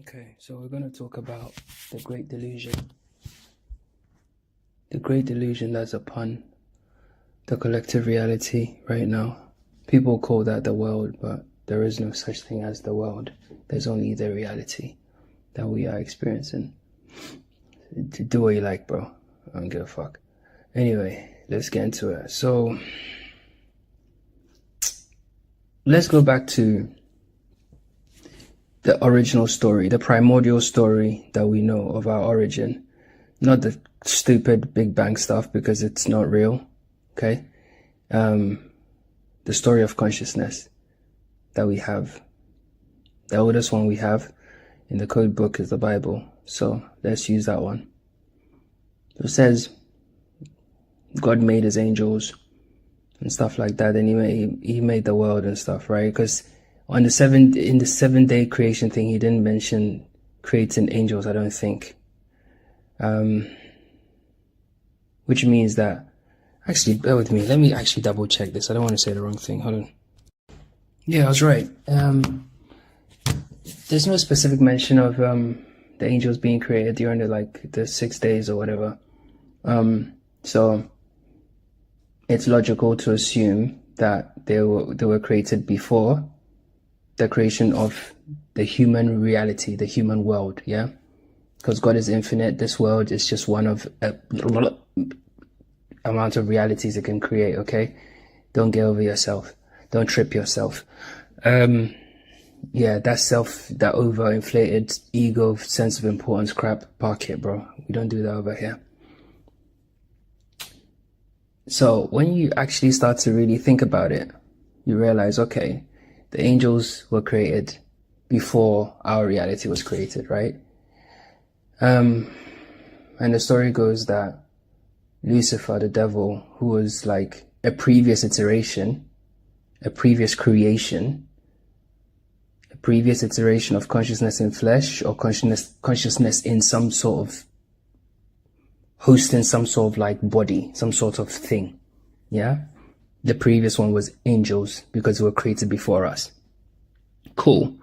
Okay, so we're going to talk about the great delusion. The great delusion that's upon the collective reality right now. People call that the world, but there is no such thing as the world. There's only the reality that we are experiencing. Do what you like, bro. I don't give a fuck. Anyway, let's get into it. So, let's go back to the original story, the primordial story that we know of our origin. Not the stupid Big Bang stuff, because it's not real, okay? The story of consciousness that we have. The oldest one we have in the code book is the Bible. So let's use that one. It says God made his angels and stuff like that, and he made the world and stuff, right? Because in the 7-day creation thing, he didn't mention creating angels, I don't think. Which means that, actually, bear with me. Let me actually double check this. I don't want to say the wrong thing. Hold on. Yeah, I was right. There's no specific mention of the angels being created during the 6 days or whatever. So it's logical to assume that they were created before the creation of the human reality, the human world, yeah? Because God is infinite. This world is just one of a amount of realities it can create, okay? Don't get over yourself. Don't trip yourself. Yeah, that overinflated ego sense of importance crap, park it, bro. We don't do that over here. So when you actually start to really think about it, you realize, okay, the angels were created before our reality was created, right? And the story goes that Lucifer, the devil, who was like a previous iteration, a previous creation, a previous iteration of consciousness in flesh, or consciousness in some sort of hosting some sort of like body, some sort of thing, yeah? The previous one was angels because they were created before us. Cool.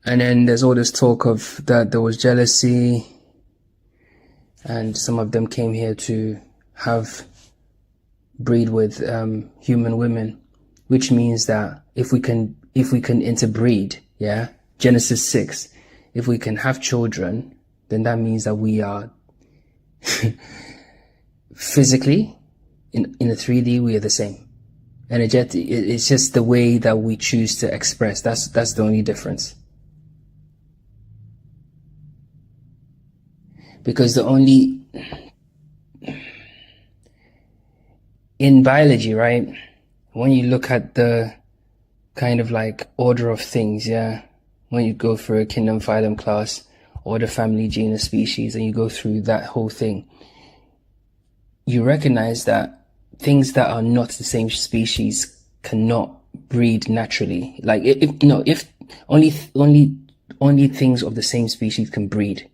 And then there's all this talk of that there was jealousy, and some of them came here to breed with human women, which means that if we can interbreed, yeah, Genesis 6, if we can have children, then that means that we are physically in a 3D, we are the same. It's just the way that we choose to express. That's the only difference. Because in biology, right, when you look at the kind of like order of things, yeah, when you go through a kingdom, phylum, class, order, family, genus, species, and you go through that whole thing, you recognize that things that are not the same species cannot breed naturally. Like if only things of the same species can breed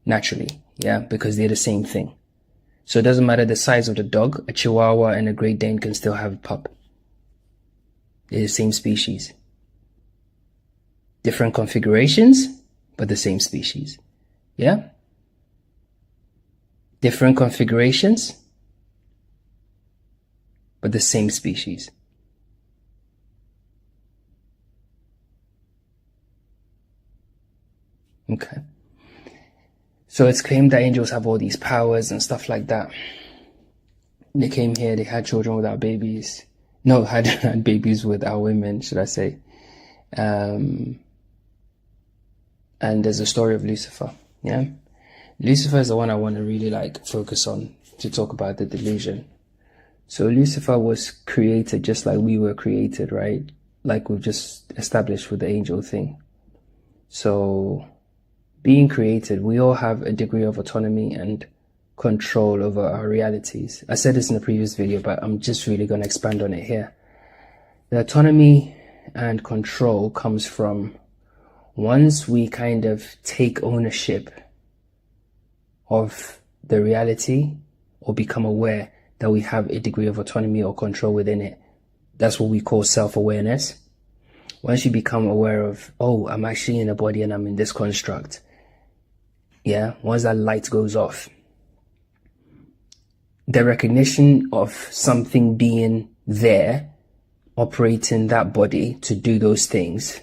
naturally, yeah, because they're the same thing. So it doesn't matter the size of the dog, a Chihuahua and a Great Dane can still have a pup. They're the same species. Different configurations, but the same species. Yeah? Different configurations, but the same species. Okay. So it's claimed that angels have all these powers and stuff like that. They came here, they had children without babies. No, had babies with our women, should I say. And there's a story of Lucifer, yeah? Lucifer is the one I want to really focus on to talk about the delusion. So Lucifer was created just like we were created, right? Like we've just established with the angel thing. So being created, we all have a degree of autonomy and control over our realities. I said this in the previous video, but I'm just really going to expand on it here. The autonomy and control comes from once we kind of take ownership of the reality or become aware that we have a degree of autonomy or control within it. That's what we call self-awareness. once you become aware of, oh, I'm actually in a body and I'm in this construct, yeah, once that light goes off, the recognition of something being there, operating that body to do those things,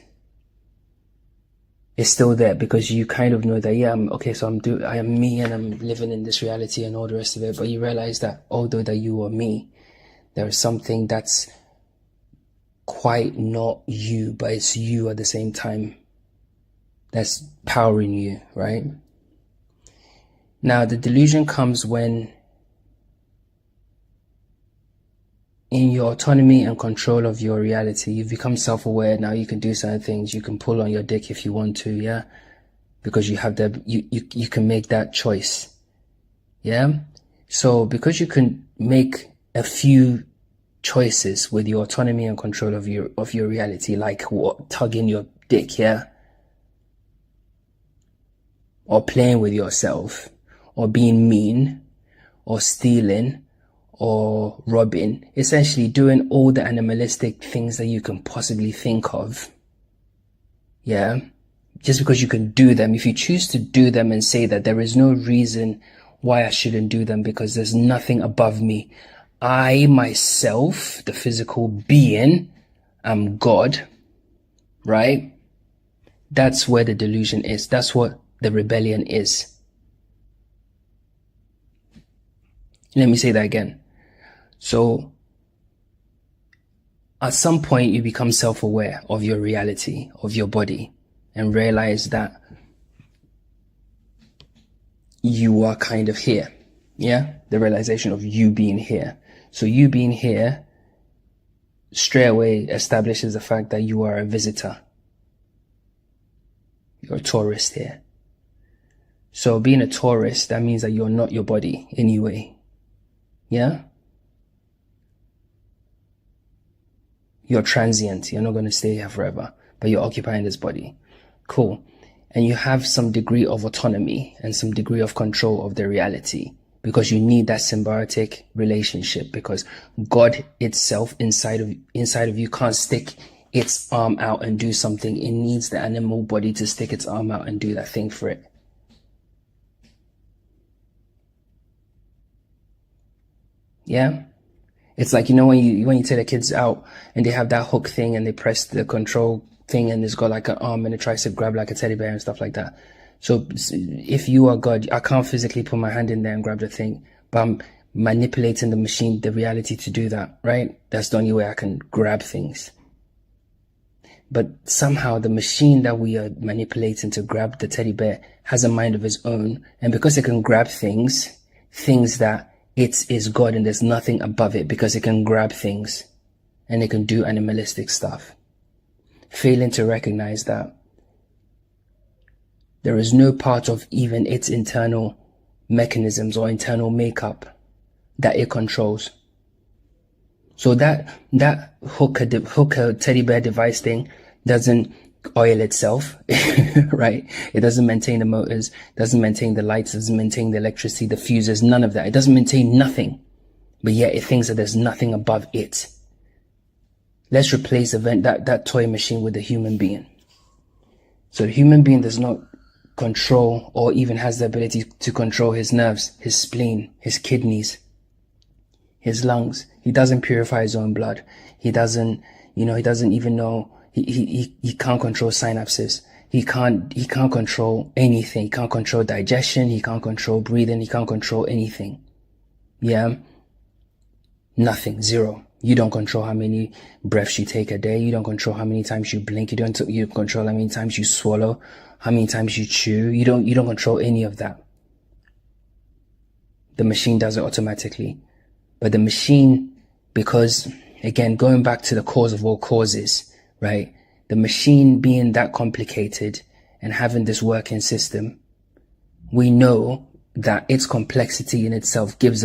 is still there, because you kind of know that, yeah, I am me and I'm living in this reality and all the rest of it. But you realize that although that you are me, there is something that's quite not you, but it's you at the same time, that's powering you, right? Now, the delusion comes when, in your autonomy and control of your reality, you've become self-aware. Now you can do certain things. You can pull on your dick if you want to, yeah? Because you have you can make that choice, yeah? So because you can make a few choices with your autonomy and control of your reality, like what, tugging your dick, yeah? Or playing with yourself, or being mean, or stealing, or robbing, essentially doing all the animalistic things that you can possibly think of, yeah? Just because you can do them, if you choose to do them and say that there is no reason why I shouldn't do them because there's nothing above me, I myself, the physical being, am God, right? That's where the delusion is. That's what the rebellion is. Let me say that again. So, at some point you become self-aware of your reality, of your body, and realize that you are kind of here, yeah? The realization of you being here. So you being here straight away establishes the fact that you are a visitor. You're a tourist here. So being a tourist, that means that you're not your body anyway, yeah? You're transient. You're not going to stay here forever, but you're occupying this body. Cool. And you have some degree of autonomy and some degree of control of the reality, because you need that symbiotic relationship, because God itself inside of you can't stick its arm out and do something. It needs the animal body to stick its arm out and do that thing for it. Yeah? It's like, you know, when you take the kids out and they have that hook thing and they press the control thing and it's got like an arm and it tries to grab like a teddy bear and stuff like that. So if you are God, I can't physically put my hand in there and grab the thing, but I'm manipulating the machine, the reality to do that, right? That's the only way I can grab things. But somehow the machine that we are manipulating to grab the teddy bear has a mind of its own. And because it can grab things that it is God and there's nothing above it, because it can grab things and it can do animalistic stuff. Failing to recognize that there is no part of even its internal mechanisms or internal makeup that it controls. So that hooker teddy bear device thing doesn't oil itself, right? It doesn't maintain the motors, doesn't maintain the lights, doesn't maintain the electricity, the fuses, none of that. It doesn't maintain nothing, but yet it thinks that there's nothing above it. Let's replace that toy machine with a human being. So the human being does not control or even has the ability to control his nerves, his spleen, his kidneys, his lungs. He doesn't purify his own blood. He doesn't even know. He can't control synapses. He can't control anything. He can't control digestion. He can't control breathing. He can't control anything. Yeah. Nothing. Zero. You don't control how many breaths you take a day. You don't control how many times you blink. You don't control how many times you swallow, how many times you chew. You don't control any of that. The machine does it automatically. But the machine, because again, going back to the cause of all causes, right? The machine being that complicated and having this working system, we know that its complexity in itself gives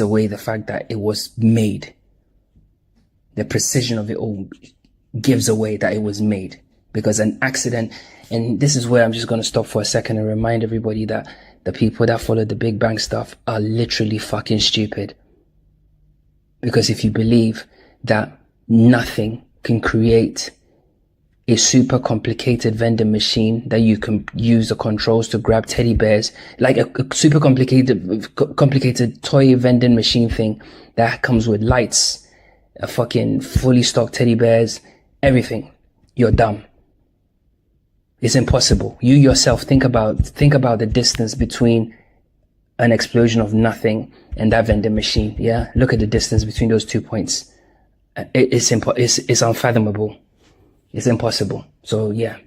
away the fact that it was made. The precision of it all gives away that it was made, because an accident, and this is where I'm just going to stop for a second and remind everybody that the people that follow the Big Bang stuff are literally fucking stupid. Because if you believe that nothing can create a super complicated vending machine that you can use the controls to grab teddy bears, like a super complicated toy vending machine thing that comes with lights, a fucking fully stocked teddy bears, everything. You're dumb. It's impossible. You yourself think about the distance between an explosion of nothing and that vending machine. Yeah, look at the distance between those 2 points. It's unfathomable. It's impossible. So yeah.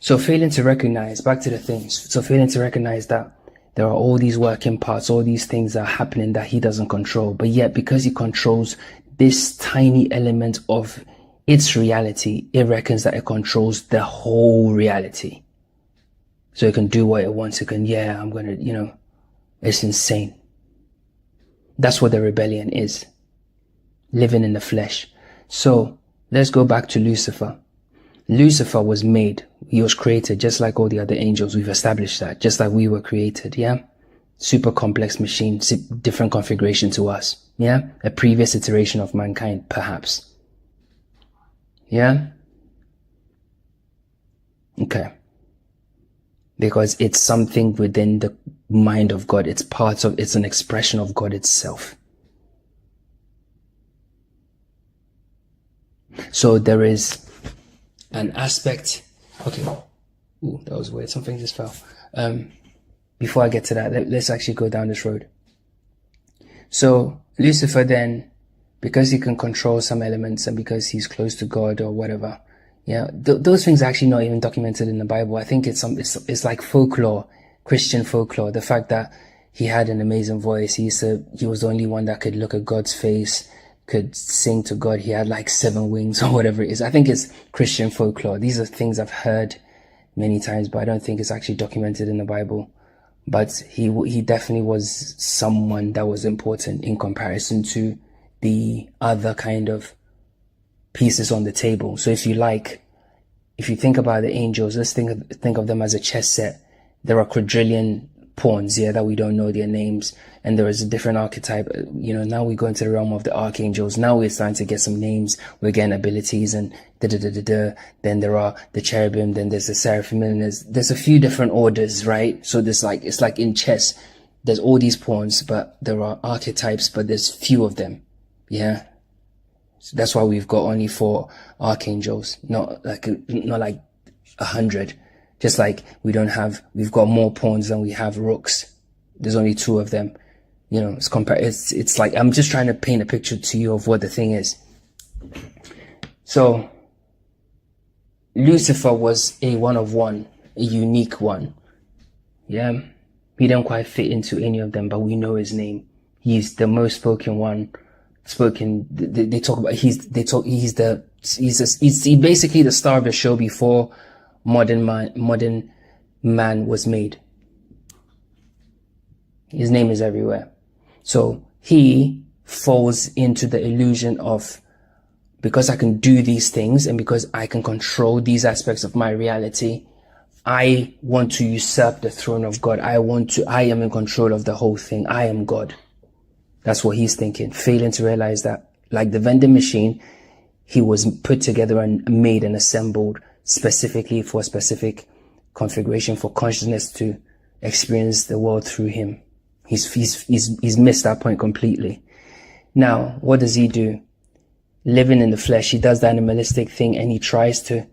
So failing to recognize, back to the things. So failing to recognize that there are all these working parts, all these things that are happening that he doesn't control. But yet, because he controls this tiny element of its reality, it reckons that it controls the whole reality. So it can do what it wants. It can, I'm going to, it's insane. That's what the rebellion is. Living in the flesh. So let's go back to Lucifer. Lucifer was made. He was created just like all the other angels. We've established that. Just like we were created. Yeah. Super complex machine, different configuration to us. Yeah. A previous iteration of mankind, perhaps. Yeah. Okay. Because it's something within the mind of God. It's an expression of God itself. So there is an aspect. Okay. Ooh, that was weird. Something just fell. Before I get to that, let's actually go down this road. So Lucifer then, because he can control some elements and because he's close to God or whatever, those things are actually not even documented in the Bible. I think it's like folklore, Christian folklore. The fact that he had an amazing voice. He was the only one that could look at God's face, could sing to God. He had like 7 wings or whatever it is. I think it's Christian folklore. These are things I've heard many times, but I don't think it's actually documented in the Bible. But he definitely was someone that was important in comparison to the other kind of pieces on the table. So if you think about the angels, let's think of them as a chess set. There are quadrillion pawns here that we don't know their names, and there is a different archetype. Now we go into the realm of the archangels. Now we're starting to get some names. We're getting abilities and Then there are the cherubim. Then there's the seraphim, and there's a few different orders, right? So it's like in chess. There's all these pawns, but there are archetypes, but there's few of them. Yeah. So that's why we've got only 4 archangels, not like 100. Just like we've got more pawns than we have rooks. There's only 2 of them. It's like, I'm just trying to paint a picture to you of what the thing is. So Lucifer was a one of one, a unique one. Yeah. He didn't quite fit into any of them, but we know his name. He's the most spoken one. They talk about, he's basically the star of the show before modern man was made. His name is everywhere. So he falls into the illusion of, because I can do these things and because I can control these aspects of my reality, I want to usurp the throne of God. I am in control of the whole thing. I am God. That's what he's thinking, failing to realize that, like the vending machine, he was put together and made and assembled specifically for a specific configuration for consciousness to experience the world through him. He's missed that point completely. Now, what does he do? Living in the flesh, he does the animalistic thing and he tries to,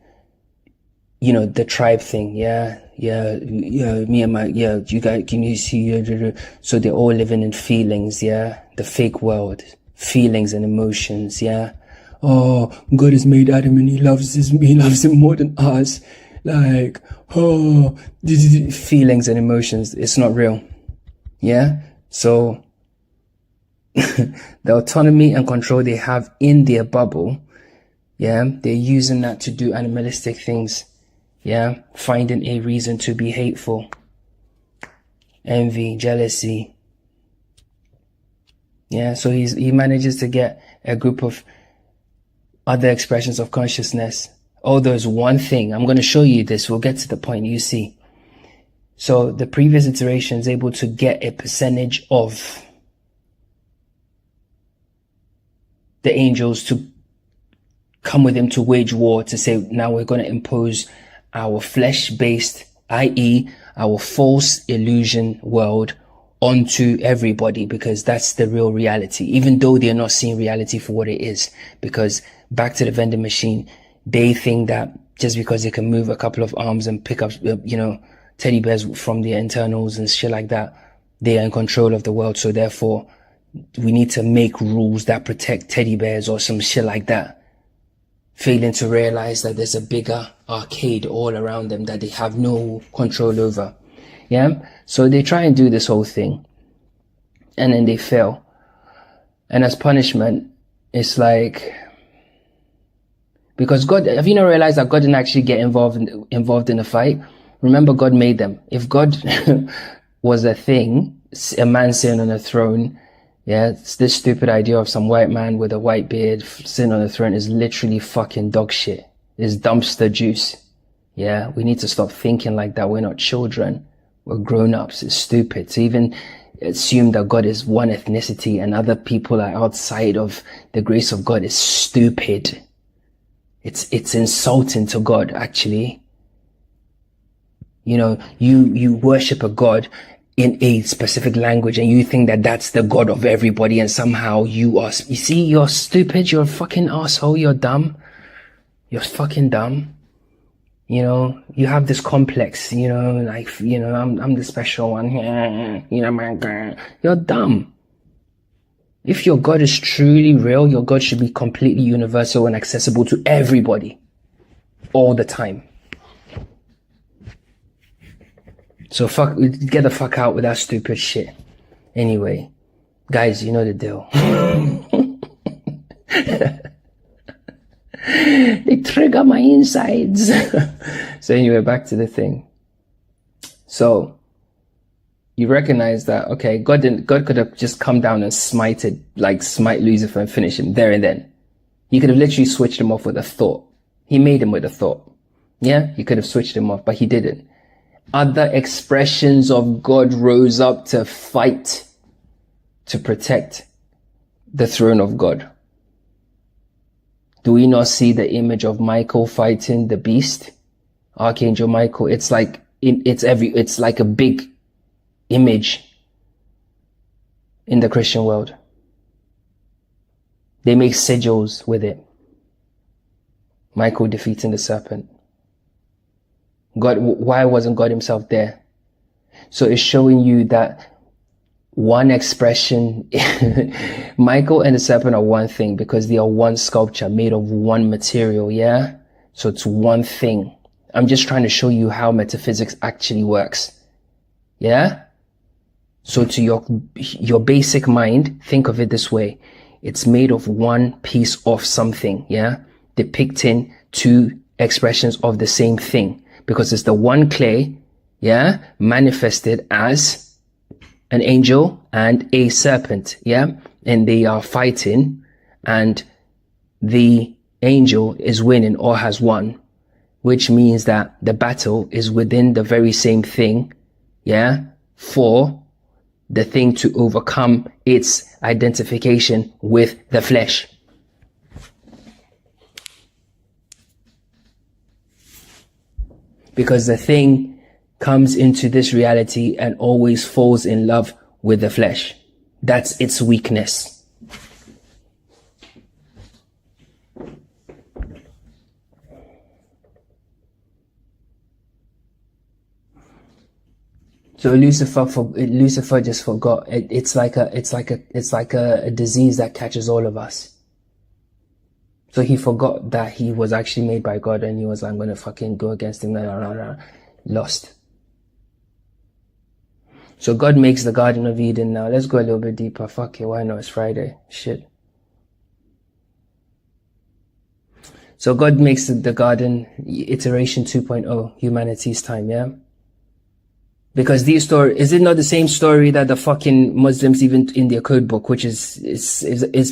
the tribe thing. Me and you guys, can you see? So they're all living in feelings. Yeah. The fake world, feelings and emotions. Yeah. Oh, God has made Adam and he loves him more than us. Like, feelings and emotions. It's not real. Yeah. So the autonomy and control they have in their bubble. Yeah. They're using that to do animalistic things. Yeah. Finding a reason to be hateful. Envy, jealousy. Yeah. So he manages to get a group of other expressions of consciousness. Oh, there's one thing. I'm going to show you this. We'll get to the point. You see. So the previous iteration is able to get a percentage of the angels to come with him to wage war to say, now we're going to impose our flesh-based, i.e. our false illusion world onto everybody, because that's the real reality, even though they're not seeing reality for what it is. Because back to the vending machine, they think that just because they can move a couple of arms and pick up, teddy bears from their internals and shit like that, they are in control of the world. So therefore, we need to make rules that protect teddy bears or some shit like that, failing to realize that there's a bigger arcade all around them that they have no control over. Yeah. So they try and do this whole thing, and then they fail. And as punishment, it's like, because God, have you not realized that God didn't actually get involved in a fight? Remember, God made them. If God was a thing, a man sitting on a throne, yeah, it's this stupid idea of some white man with a white beard sitting on the throne is literally fucking dog shit. It's dumpster juice. Yeah, we need to stop thinking like that. We're not children. We're grown-ups. It's stupid to even assume that God is one ethnicity and other people are outside of the grace of God is stupid. It's insulting to God, actually. You worship a God in a specific language and you think that that's the God of everybody, and somehow you're stupid, you're a fucking asshole, you're dumb, you're fucking dumb. You have this complex, I'm the special one, my God. You're dumb. If your God is truly real, your God should be completely universal and accessible to everybody all the time. So get the fuck out with that stupid shit. Anyway, guys, you know the deal. They trigger my insides. So anyway, back to the thing. So you recognize that, okay, God could have just come down and smite Lucifer and finish him there and then. He could have literally switched him off with a thought. He made him with a thought. Yeah, he could have switched him off, but he didn't. Other expressions of God rose up to fight to protect the throne of God. Do we not see the image of Michael fighting the beast? Archangel Michael. It's like a big image in the Christian world. They make sigils with it. Michael defeating the serpent. God, why wasn't God himself there? So it's showing you that one expression, Michael and the serpent are one thing because they are one sculpture made of one material. Yeah. So it's one thing. I'm just trying to show you how metaphysics actually works. Yeah. So to your basic mind, think of it this way. It's made of one piece of something. Yeah. Depicting two expressions of the same thing. Because it's the one clay, yeah, manifested as an angel and a serpent, yeah, and they are fighting, and the angel is winning or has won, which means that the battle is within the very same thing, yeah, for the thing to overcome its identification with the flesh. Because the thing comes into this reality and always falls in love with the flesh. That's its weakness. So Lucifer just forgot. It's like a disease that catches all of us. So he forgot that he was actually made by God, and he was like, I'm going to fucking go against him. Lost. So God makes the Garden of Eden now. Let's go a little bit deeper. Fuck it, why not? It's Friday. Shit. So God makes the garden, iteration 2.0, humanity's time, yeah? Because these stories, is it not the same story that the fucking Muslims even in their code book, which is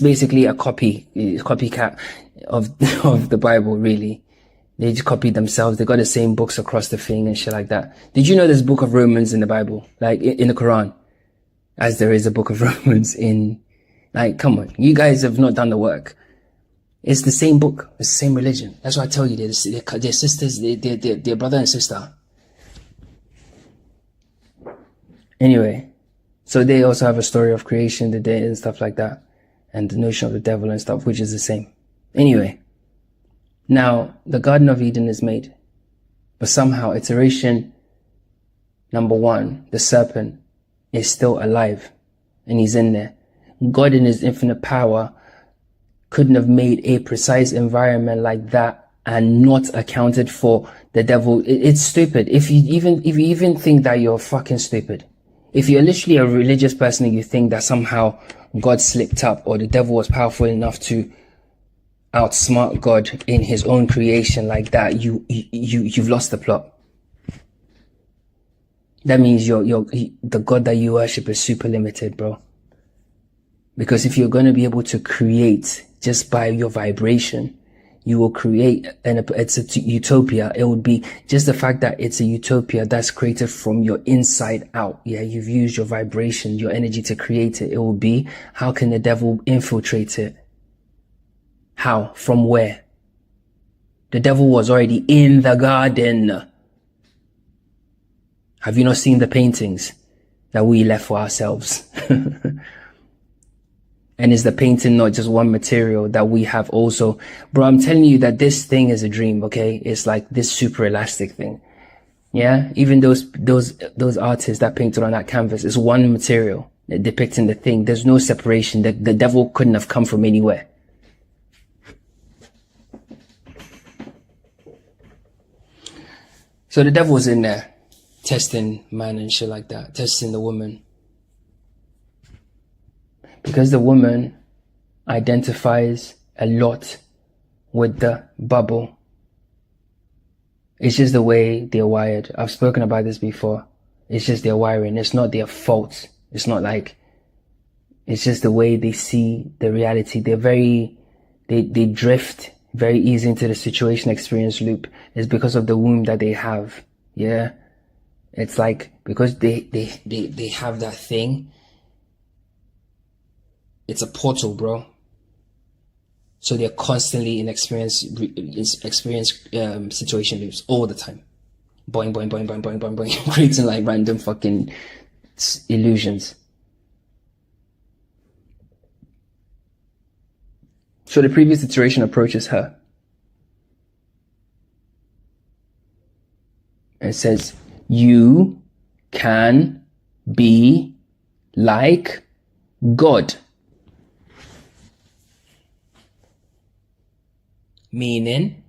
basically a copycat of the Bible, really. They just copied themselves. They got the same books across the thing and shit like that. Did you know there's a book of Romans in the Bible? Like in the Quran? As there is a book of Romans in, like, come on. You guys have not done the work. It's the same book. It's the same religion. That's why I tell you, they're sisters, they're brother and sister. Anyway, so they also have a story of creation, the day and stuff like that. And the notion of the devil and stuff, which is the same. Anyway, now the Garden of Eden is made. But somehow iteration number 1, the serpent, is still alive. And he's in there. God in his infinite power couldn't have made a precise environment like that and not accounted for the devil. It's stupid. If you even think that, you're fucking stupid. If you're literally a religious person and you think that somehow God slipped up or the devil was powerful enough to outsmart God in his own creation like that, you've lost the plot. That means the God that you worship is super limited, bro. Because if you're going to be able to create just by your vibration, you will create, and it's a utopia. It would be just the fact that it's a utopia that's created from your inside out. Yeah, you've used your vibration, your energy to create it. It will be, how can the devil infiltrate it? How? From where? The devil was already in the garden. Have you not seen the paintings that we left for ourselves? And is the painting not just one material that we have also? Bro, I'm telling you that this thing is a dream, okay? It's like this super elastic thing. Yeah? Even those artists that painted on that canvas is one material depicting the thing. There's no separation. The devil couldn't have come from anywhere. So the devil was in there testing man and shit like that, testing the woman. Because the woman identifies a lot with the bubble. It's just the way they're wired. I've spoken about this before. It's just their wiring. It's not their fault. It's not like, it's just the way they see the reality. They drift very easy into the situation experience loop. It's because of the womb that they have. Yeah. It's like, because they have that thing. It's a portal, bro. So they're constantly in experience situation loops all the time. Boing, boing, boing, boing, boing, boing, boing. Creating like random fucking illusions. So the previous iteration approaches her and says, you can be like God. Meaning,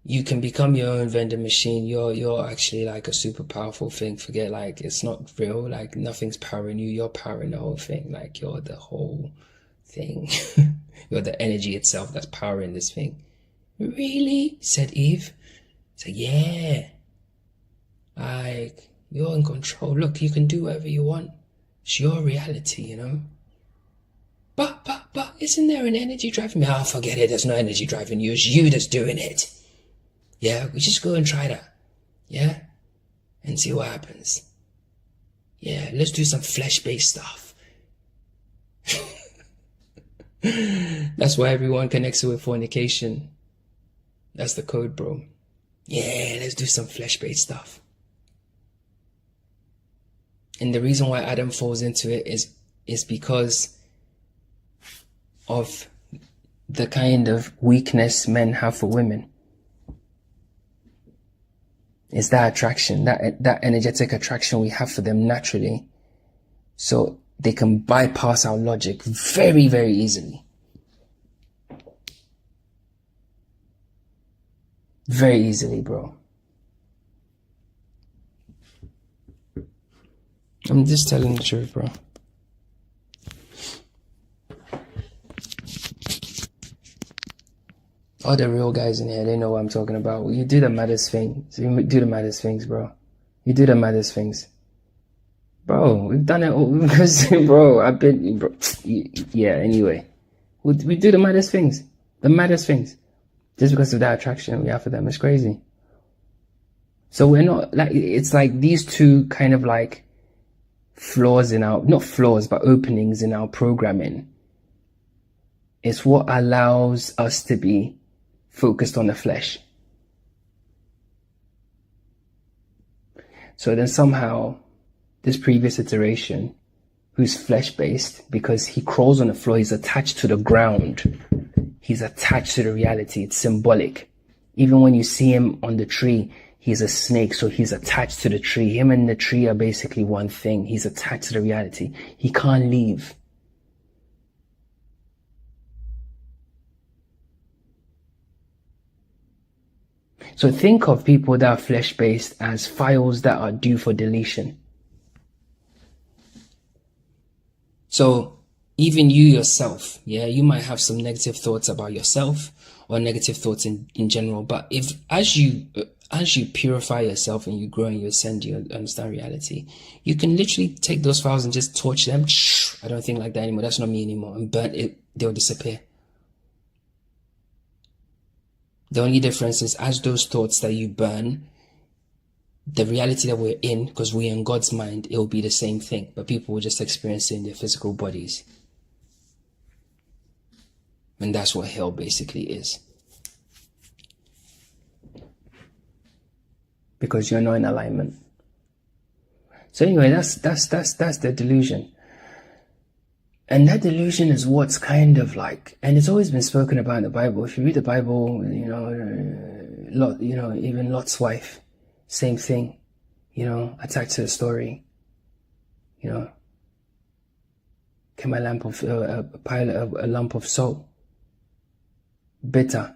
you can become your own vending machine. You're actually like a super powerful thing. Forget, like, it's not real. Like, nothing's powering you. You're powering the whole thing. Like, you're the whole thing. You're the energy itself that's powering this thing. Really? Said Eve. So yeah. Like, you're in control. Look, you can do whatever you want. It's your reality, you know? But, isn't there an energy driving me? Oh, forget it. There's no energy driving you. It's you that's doing it. Yeah, we just go and try that. Yeah? And see what happens. Yeah, let's do some flesh-based stuff. That's why everyone connects it with fornication. That's the code, bro. Yeah, let's do some flesh-based stuff. And the reason why Adam falls into it is because of the kind of weakness men have for women. It's that attraction, that energetic attraction we have for them naturally. So they can bypass our logic very, very easily. Very easily, bro. I'm just telling the truth, bro. All the real guys in here, they know what I'm talking about. You do the maddest things. You do the maddest things, bro. You do the maddest things. Bro, we've done it all because, bro, yeah, anyway. We do the maddest things. The maddest things. Just because of that attraction we have for them. It's crazy. So we're not, like, it's like these two kind of like flaws in our, not flaws, but openings in our programming It's what allows us to be focused on the flesh. So then somehow this previous iteration, who's flesh-based, because he crawls on the floor, he's attached to the ground. He's attached to the reality. It's symbolic. Even when you see him on the tree, he's a snake, so he's attached to the tree. Him and the tree are basically one thing. He's attached to the reality. He can't leave. So think of people that are flesh-based as files that are due for deletion. So even you yourself, yeah, you might have some negative thoughts about yourself or negative thoughts in general. But if as you purify yourself and you grow and you ascend, you understand reality, you can literally take those files and just torch them. I don't think like that anymore. That's not me anymore. And burn it, they'll disappear. The only difference is as those thoughts that you burn, the reality that we're in, because we're in God's mind, it will be the same thing. But people will just experience it in their physical bodies. And that's what hell basically is. Because you're not in alignment. So anyway, that's the delusion. And that delusion is what's kind of like, and it's always been spoken about in the Bible. If you read the Bible, even Lot's wife, same thing, attached to the story, can my lamp of a lump of salt, bitter.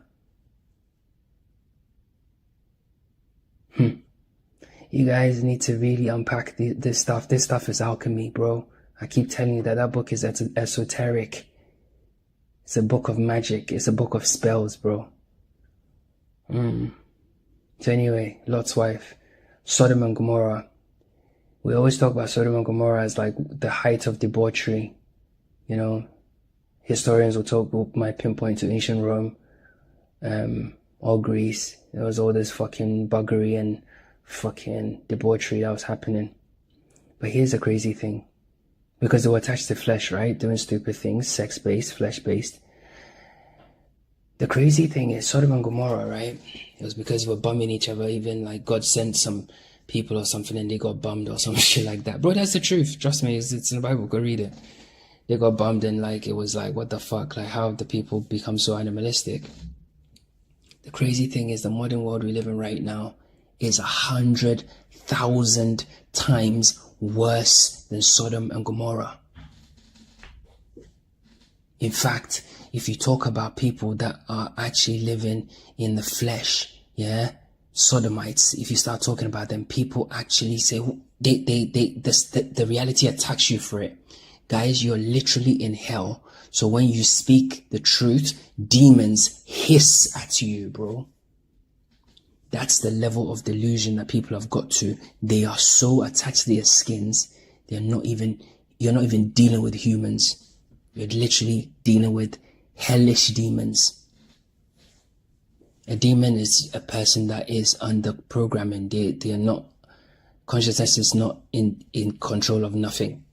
You guys need to really unpack this stuff. This stuff is alchemy, bro. I keep telling you that book is esoteric. It's a book of magic. It's a book of spells, bro. So anyway, Lot's wife, Sodom and Gomorrah. We always talk about Sodom and Gomorrah as like the height of debauchery. Historians might pinpoint to ancient Rome, or Greece. There was all this fucking buggery and fucking debauchery that was happening. But here's the crazy thing. Because they were attached to flesh, right? Doing stupid things, sex-based, flesh-based. The crazy thing is Sodom and Gomorrah, right? It was because they were bumming each other. Even like God sent some people or something and they got bummed or some shit like that. Bro, that's the truth. Trust me, it's in the Bible. Go read it. They got bummed and like, it was like, what the fuck? Like, how have the people become so animalistic? The crazy thing is the modern world we live in right now is 100,000 times worse than Sodom and Gomorrah. In fact, if you talk about people that are actually living in the flesh, yeah, sodomites, if you start talking about them, people actually say, the reality attacks you for it. Guys, you're literally in hell. So when you speak the truth, demons hiss at you, bro. That's the level of delusion that people have got to. They are so attached to their skins. You're not even dealing with humans. You're literally dealing with hellish demons. A demon is a person that is under programming. They are not, consciousness is not in control of nothing.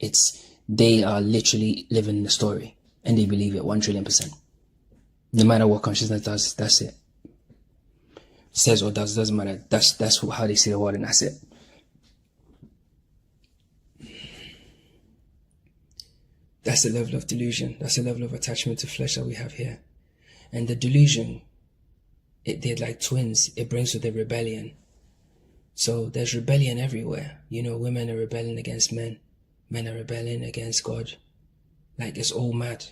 They are literally living the story and they believe it 1,000,000,000%. No matter what consciousness does, that's it. Says or does, doesn't matter. That's how they see the world, and that's it. That's the level of delusion. That's the level of attachment to flesh that we have here. And the delusion, they're like twins. It brings with it rebellion. So there's rebellion everywhere. Women are rebelling against men. Men are rebelling against God. Like, it's all mad.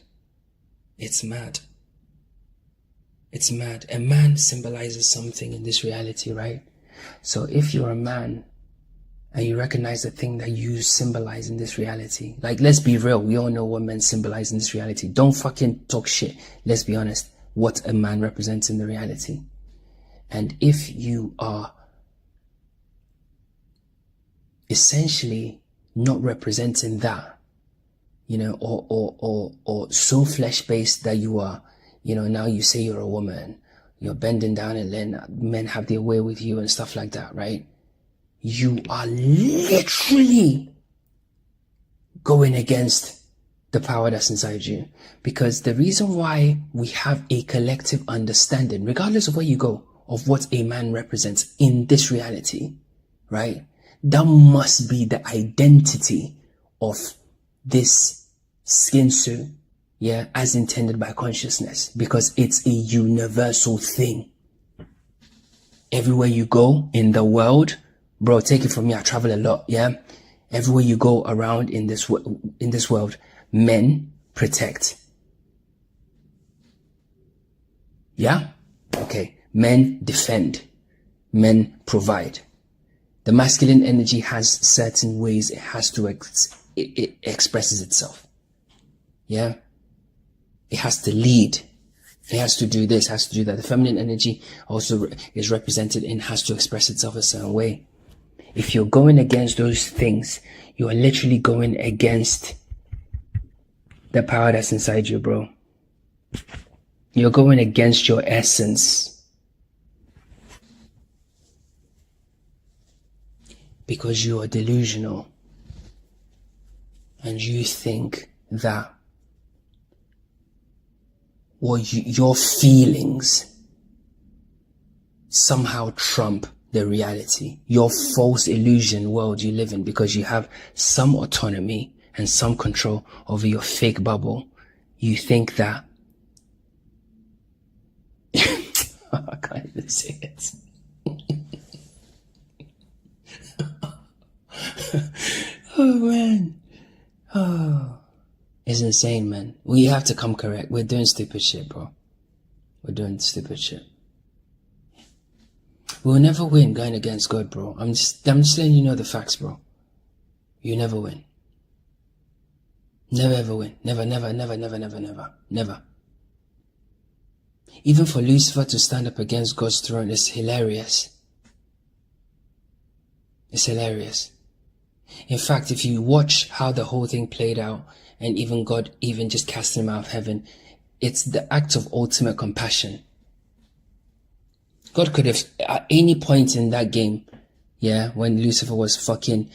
It's mad. It's mad. A man symbolizes something in this reality, right? So if you're a man and you recognize the thing that you symbolize in this reality, like, let's be real, we all know what men symbolize in this reality. Don't fucking talk shit. Let's be honest, what a man represents in the reality. And if you are essentially not representing that, or so flesh-based that you are, now you say you're a woman, you're bending down and letting men have their way with you and stuff like that, right? You are literally going against the power that's inside you. Because the reason why we have a collective understanding, regardless of where you go, of what a man represents in this reality, right? That must be the identity of this skin suit, yeah, as intended by consciousness, because it's a universal thing. Everywhere you go in the world, bro, take it from me, I travel a lot, yeah? Everywhere you go around in this world, men protect. Yeah? Okay. Men defend. Men provide. The masculine energy has certain ways it has to it expresses itself. Yeah? It has to lead. It has to do this, has to do that. The feminine energy also is represented in has to express itself a certain way. If you're going against those things, you are literally going against the power that's inside you, bro. You're going against your essence. Because you are delusional. And you think that your feelings somehow trump the reality. Your false illusion world you live in, because you have some autonomy and some control over your fake bubble. You think that I can't even say it. Oh man. Oh, it's insane, man. We have to come correct. We're doing stupid shit, bro. We're doing stupid shit. We'll never win going against God, bro. I'm just letting you know the facts, bro. You never win. Never ever win. Never, never, never, never, never, never, never. Even for Lucifer to stand up against God's throne is hilarious. It's hilarious. In fact, if you watch how the whole thing played out, and even God even just cast him out of heaven, it's the act of ultimate compassion. God could have, at any point in that game, yeah, when Lucifer was fucking,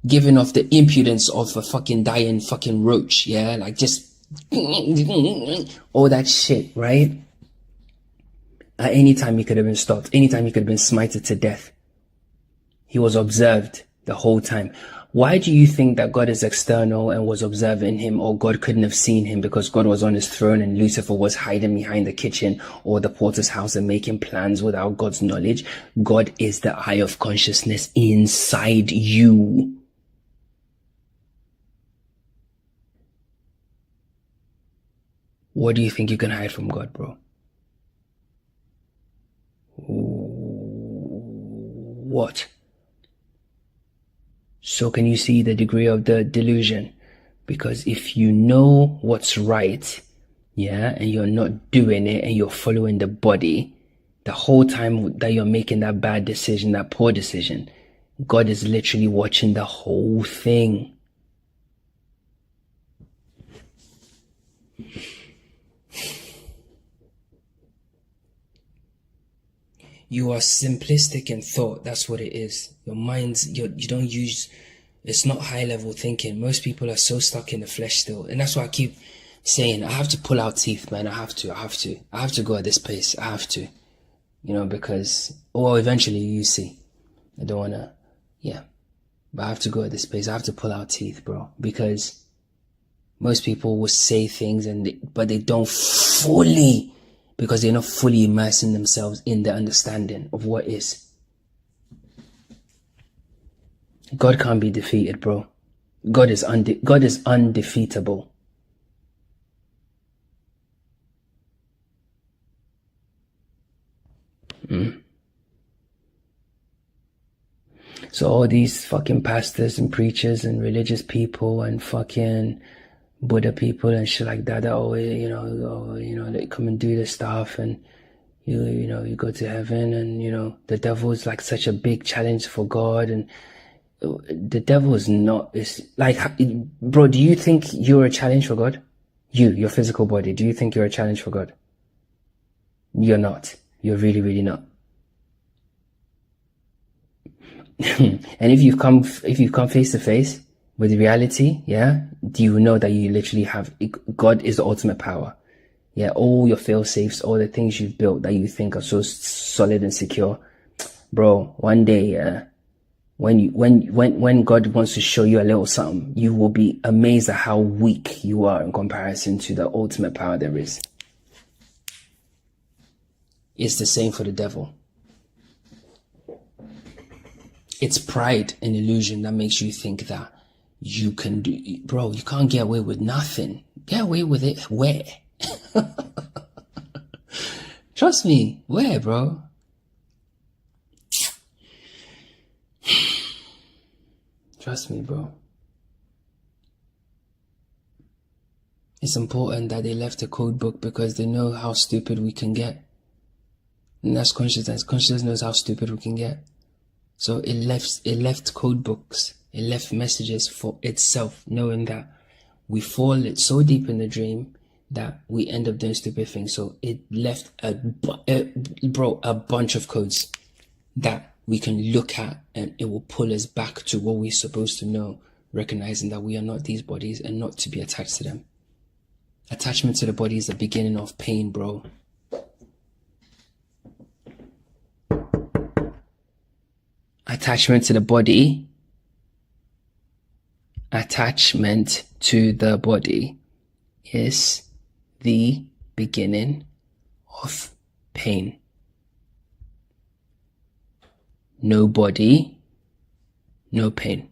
giving off the impudence of a fucking dying fucking roach, yeah, like just all that shit, right? At any time he could have been stopped, anytime he could have been smited to death. He was observed the whole time. Why do you think that God is external and was observing him, or God couldn't have seen him because God was on his throne and Lucifer was hiding behind the kitchen or the porter's house and making plans without God's knowledge? God is the eye of consciousness inside you. What do you think you can hide from God, bro? What? So can you see the degree of the delusion? Because if you know what's right, yeah, and you're not doing it and you're following the body, the whole time that you're making that bad decision, that poor decision, God is literally watching the whole thing. You are simplistic in thought. That's what it is. Your minds, you don't use, it's not high level thinking. Most people are so stuck in the flesh still. And that's why I keep saying, I have to pull out teeth, man. I have to go at this pace. I have to, because, well, eventually you see, I don't want to, yeah, but I have to go at this pace. I have to pull out teeth, bro, because most people will say things but they don't fully, because they're not fully immersing themselves in the understanding of what is. God can't be defeated, bro. God is undefeatable. So all these fucking pastors and preachers and religious people and fucking Buddha people and shit like that, they come and do this stuff, and you go to heaven, and the devil is like such a big challenge for God, and the devil is not. It's like, bro, do you think you're a challenge for God? Your physical body, do you think you're a challenge for God? You're not. You're really, really not. And if you've come face to face with reality, yeah, do you know that you literally have God is the ultimate power. Yeah, all your fail safes, all the things you've built that you think are so solid and secure, bro. One day, when God wants to show you a little something, you will be amazed at how weak you are in comparison to the ultimate power there is. It's the same for the devil. It's pride and illusion that makes you think that you can do, bro. You can't get away with nothing. Get away with it where? Trust me, where, bro? Trust me, bro. It's important that they left a code book because they know how stupid we can get. And that's consciousness. Consciousness knows how stupid we can get. So it left code books. It left messages for itself, knowing that we fall so deep in the dream that we end up doing stupid things. So it left a bunch of codes that we can look at, and it will pull us back to what we're supposed to know, recognizing that we are not these bodies and not to be attached to them. Attachment to the body is the beginning of pain, bro. Attachment to the body. Attachment to the body is the beginning of pain. No body, no pain.